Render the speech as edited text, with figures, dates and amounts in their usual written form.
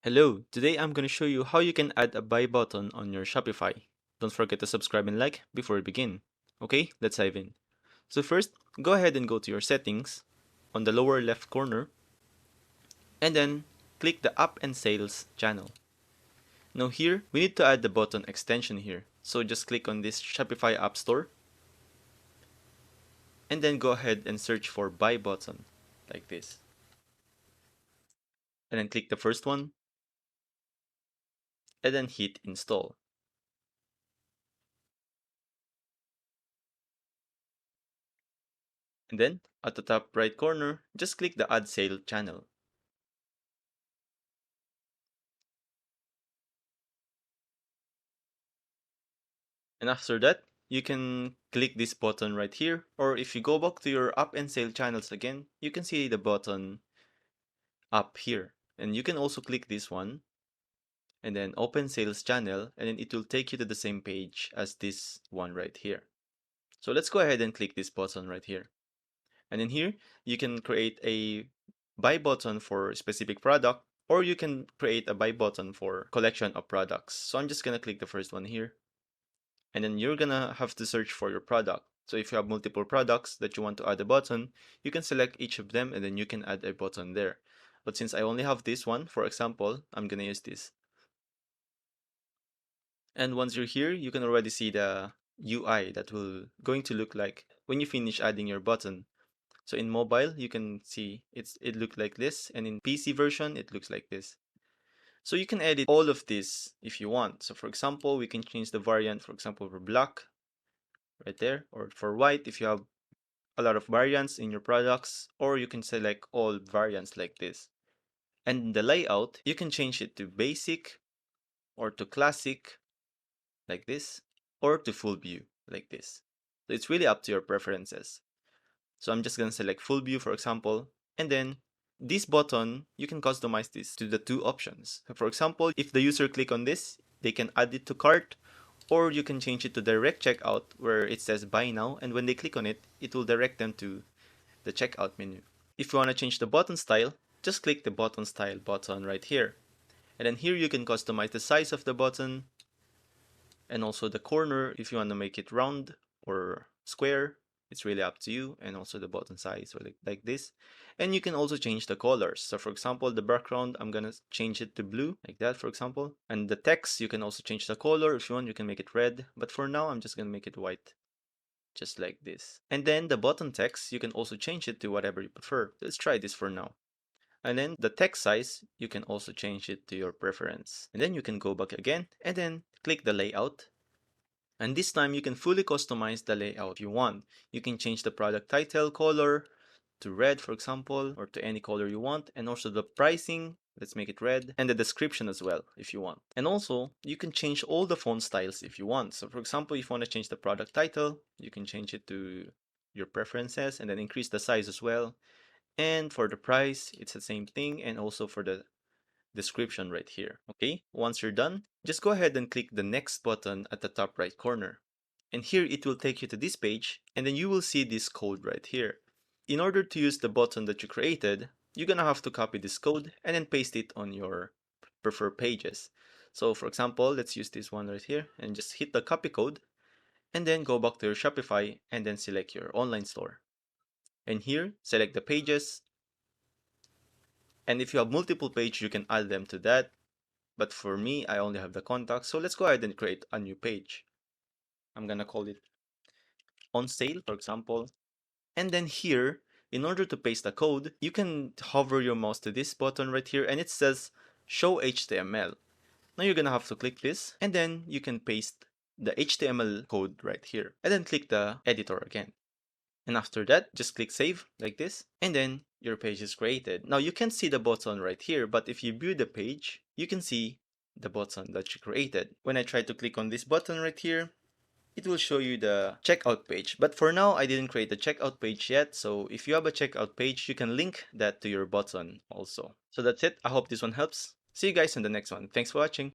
Hello, today I'm going to show you how you can add a buy button on your Shopify. Don't forget to subscribe and like before we begin. Okay, let's dive in. So first, go ahead and go to your settings on the lower left corner and then click the app and sales channel. Now here, we need to add the button extension here. So just click on this Shopify App Store and then go ahead and search for buy button like this. And then click the first one and then hit install. And then at the top right corner, just click the add sale channel. And after that, you can click this button right here, or if you go back to your app and sale channels again, you can see the button up here. And you can also click this one and then open sales channel, and then it will take you to the same page as this one right here. So let's go ahead and click this button right here. And in here, you can create a buy button for a specific product, or you can create a buy button for collection of products. So I'm just gonna click the first one here. And then you're gonna have to search for your product. So if you have multiple products that you want to add a button, you can select each of them and then you can add a button there. But since I only have this one, for example, I'm gonna use this. And once you're here, you can already see the UI that will going to look like when you finish adding your button. So in mobile, you can see it look like this, and in PC version, it looks like this. So you can edit all of this if you want. So for example, we can change the variant, for example, for black right there, or for white if you have a lot of variants in your products, or you can select all variants like this. And the layout, you can change it to basic or to classic like this, or to full view like this. So it's really up to your preferences. So I'm just going to select full view, for example, and then this button, you can customize this to the two options. So for example, if the user click on this, they can add it to cart, or you can change it to direct checkout where it says buy now, and when they click on it, it will direct them to the checkout menu. If you want to change the button style, just click the button style button right here. And then here you can customize the size of the button and also the corner if you want to make it round or square. It's really up to you, and also the button size or like this. And you can also change the colors. So for example, the background, I'm gonna change it to blue like that, for example. And the text, you can also change the color. If you want, you can make it red, but for now I'm just gonna make it white, just like this. And then the button text, you can also change it to whatever you prefer. Let's try this for now. And then the text size, you can also change it to your preference. And then you can go back again and then click the layout. And this time you can fully customize the layout you want. You can change the product title color to red, for example, or to any color you want. And also the pricing, let's make it red, and the description as well if you want. And also you can change all the font styles if you want. So for example, if you want to change the product title, you can change it to your preferences and then increase the size as well. And for the price, it's the same thing, and also for the description right here. Okay, once you're done, just go ahead and click the next button at the top right corner. And here it will take you to this page, and then you will see this code right here. In order to use the button that you created, you're gonna have to copy this code and then paste it on your preferred pages. So for example, let's use this one right here and just hit the copy code and then go back to your Shopify and then select your online store. And here, select the pages. And if you have multiple pages, you can add them to that. But for me, I only have the contacts. So let's go ahead and create a new page. I'm gonna call it on sale, for example. And then here, in order to paste the code, you can hover your mouse to this button right here and it says show HTML. Now you're gonna have to click this and then you can paste the HTML code right here and then click the editor again. And after that, just click save like this, and then your page is created. Now you can see the button right here, but if you view the page, you can see the button that you created. When I try to click on this button right here, it will show you the checkout page. But for now, I didn't create the checkout page yet. So if you have a checkout page, you can link that to your button also. So that's it. I hope this one helps. See you guys in the next one. Thanks for watching.